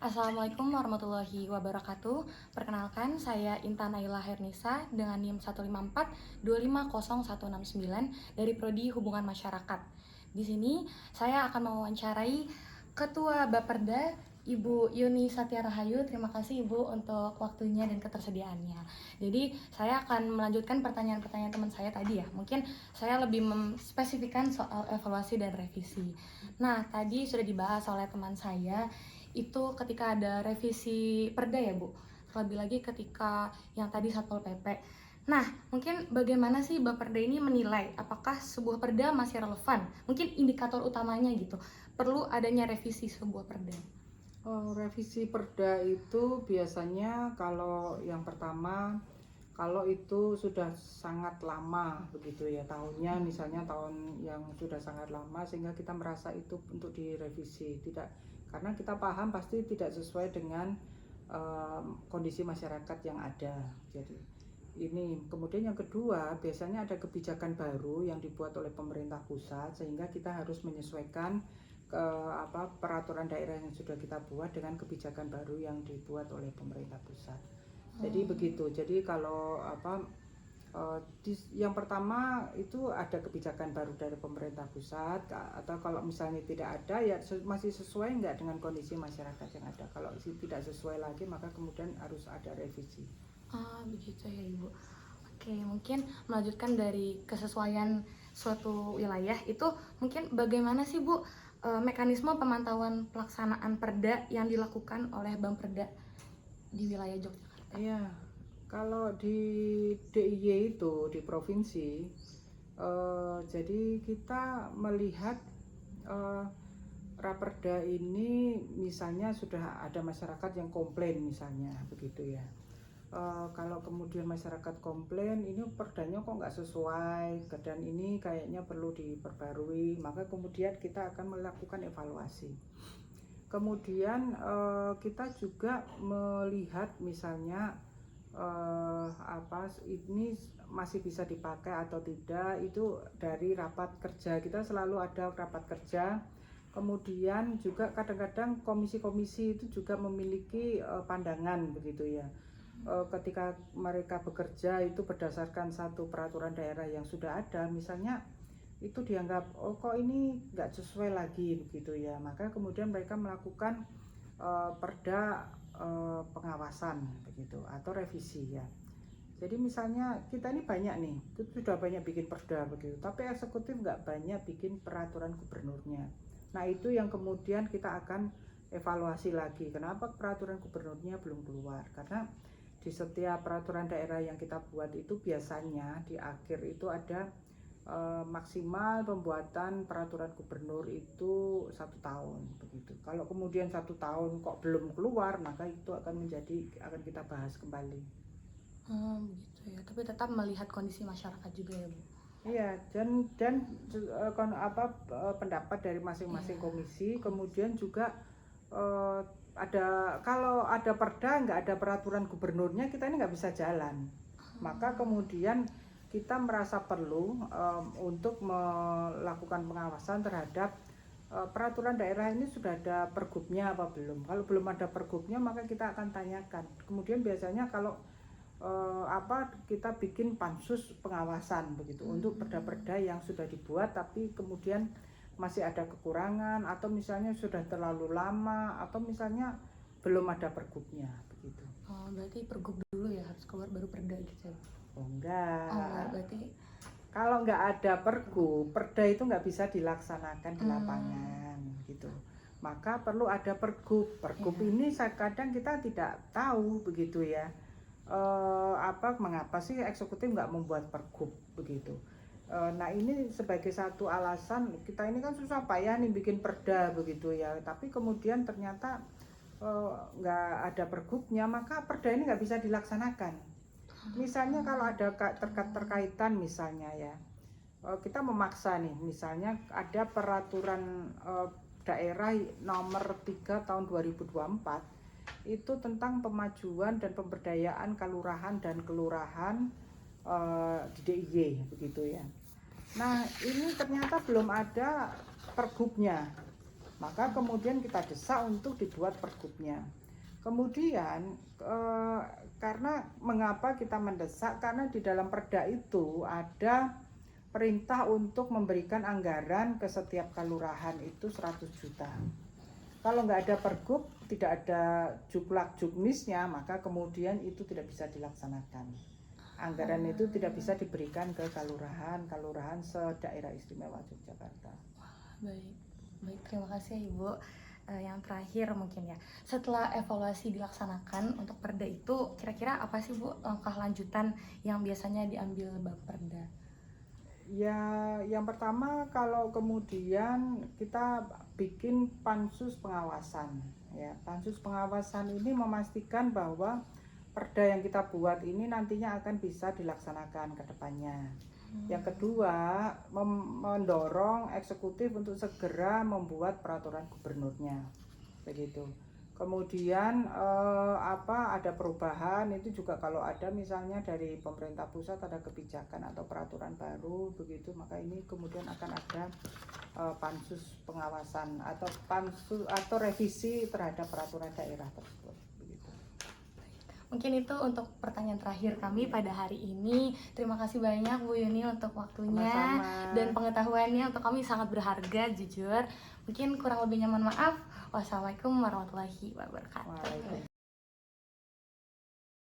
Assalamualaikum warahmatullahi wabarakatuh. Perkenalkan, saya Intan Naila Hernisa dengan NIM 154250169 dari Prodi Hubungan Masyarakat. Di sini saya akan mewawancarai Ketua Bapperda Ibu Yuni Satya Rahayu. Terima kasih Ibu untuk waktunya dan ketersediaannya. Jadi saya akan melanjutkan pertanyaan-pertanyaan teman saya tadi ya. Mungkin saya lebih memspesifikkan soal evaluasi dan revisi. Nah, tadi sudah dibahas oleh teman saya itu ketika ada revisi perda ya Bu, terlebih lagi ketika yang tadi Satpol PP. Nah, mungkin bagaimana sih Bapperda ini menilai apakah sebuah perda masih relevan? Mungkin indikator utamanya gitu, perlu adanya revisi sebuah perda. Revisi perda itu biasanya kalau yang pertama, kalau itu sudah sangat lama begitu ya, tahunnya misalnya tahun yang sudah sangat lama sehingga kita merasa itu untuk direvisi, tidak, karena kita paham pasti tidak sesuai dengan kondisi masyarakat yang ada. Jadi ini kemudian yang kedua, biasanya ada kebijakan baru yang dibuat oleh pemerintah pusat sehingga kita harus menyesuaikan peraturan daerah yang sudah kita buat dengan kebijakan baru yang dibuat oleh pemerintah pusat. Jadi begitu. Jadi kalau yang pertama itu ada kebijakan baru dari pemerintah pusat, atau kalau misalnya tidak ada ya masih sesuai nggak dengan kondisi masyarakat yang ada. Kalau tidak sesuai lagi maka kemudian harus ada revisi. Begitu ya Ibu. Oke, mungkin melanjutkan dari kesesuaian suatu wilayah itu, mungkin bagaimana sih Bu mekanisme pemantauan pelaksanaan perda yang dilakukan oleh Bapperda di wilayah Yogyakarta? Iya, kalau di DIY itu di provinsi, jadi kita melihat Raperda ini misalnya sudah ada masyarakat yang komplain misalnya begitu ya. Kalau kemudian masyarakat komplain ini perdanya kok nggak sesuai dan ini kayaknya perlu diperbarui, maka kemudian kita akan melakukan evaluasi. Kemudian kita juga melihat misalnya ini masih bisa dipakai atau tidak, itu dari rapat kerja. Kita selalu ada rapat kerja. Kemudian juga kadang-kadang komisi-komisi itu juga memiliki pandangan begitu ya. Ketika mereka bekerja itu berdasarkan satu peraturan daerah yang sudah ada, misalnya itu dianggap kok ini nggak sesuai lagi begitu ya, maka kemudian mereka melakukan perda pengawasan begitu atau revisi ya. Jadi misalnya kita ini banyak nih, sudah banyak bikin perda begitu, tapi eksekutif nggak banyak bikin peraturan gubernurnya. Nah itu yang kemudian kita akan evaluasi lagi, kenapa peraturan gubernurnya belum keluar, karena di setiap peraturan daerah yang kita buat itu biasanya di akhir itu ada maksimal pembuatan peraturan gubernur itu 1 tahun begitu. Kalau kemudian 1 tahun kok belum keluar, maka itu akan kita bahas kembali. Begitu ya. Tapi tetap melihat kondisi masyarakat juga ya Bu. Iya, dan pendapat dari masing-masing komisi. Kemudian juga kalau ada perda nggak ada peraturan gubernurnya, kita ini nggak bisa jalan. Maka kemudian kita merasa perlu untuk melakukan pengawasan terhadap peraturan daerah ini sudah ada pergubnya apa belum. Kalau belum ada pergubnya maka kita akan tanyakan. Kemudian biasanya kalau kita bikin pansus pengawasan begitu untuk perda-perda yang sudah dibuat tapi kemudian masih ada kekurangan, atau misalnya sudah terlalu lama, atau misalnya belum ada pergubnya begitu. Berarti pergub dulu ya, harus keluar baru perda gitu ya? Enggak. Berarti kalau nggak ada pergub, perda itu nggak bisa dilaksanakan di lapangan gitu. Maka perlu ada pergub. Pergub ini kadang kita tidak tahu begitu ya. Mengapa sih eksekutif nggak membuat pergub begitu. Nah ini sebagai satu alasan, kita ini kan susah payah nih bikin perda begitu ya, tapi kemudian ternyata nggak ada pergubnya, maka perda ini nggak bisa dilaksanakan. Misalnya kalau ada terkaitan misalnya ya, kita memaksa nih, misalnya ada peraturan daerah nomor 3 tahun 2024 itu tentang pemajuan dan pemberdayaan kelurahan dan kelurahan di DIY begitu ya. Nah ini ternyata belum ada pergubnya. Maka kemudian kita desak untuk dibuat pergubnya. Kemudian karena mengapa kita mendesak, karena di dalam perda itu ada perintah untuk memberikan anggaran ke setiap kelurahan itu 100 juta. Kalau nggak ada pergub, tidak ada juklak juknisnya, maka kemudian itu tidak bisa dilaksanakan. Anggaran itu tidak bisa diberikan ke kelurahan se-Daerah Istimewa Yogyakarta. Baik, terima kasih ya Ibu. Yang terakhir mungkin ya, setelah evaluasi dilaksanakan untuk perda itu, kira-kira apa sih Bu langkah lanjutan yang biasanya diambil Bapperda? Ya, yang pertama kalau kemudian kita bikin pansus pengawasan. Ya, pansus pengawasan ini memastikan bahwa perda yang kita buat ini nantinya akan bisa dilaksanakan ke depannya. Yang kedua, mendorong eksekutif untuk segera membuat peraturan gubernurnya, begitu. Kemudian ada perubahan itu juga, kalau ada misalnya dari pemerintah pusat ada kebijakan atau peraturan baru begitu, maka ini kemudian akan ada pansus pengawasan atau pansus atau revisi terhadap peraturan daerah tersebut. Mungkin itu untuk pertanyaan terakhir kami pada hari ini. Terima kasih banyak Bu Yuni untuk waktunya. Sama-sama. Dan pengetahuannya untuk kami sangat berharga, jujur. Mungkin kurang lebihnya mohon maaf. Wassalamualaikum warahmatullahi wabarakatuh. Waalaikumsalam.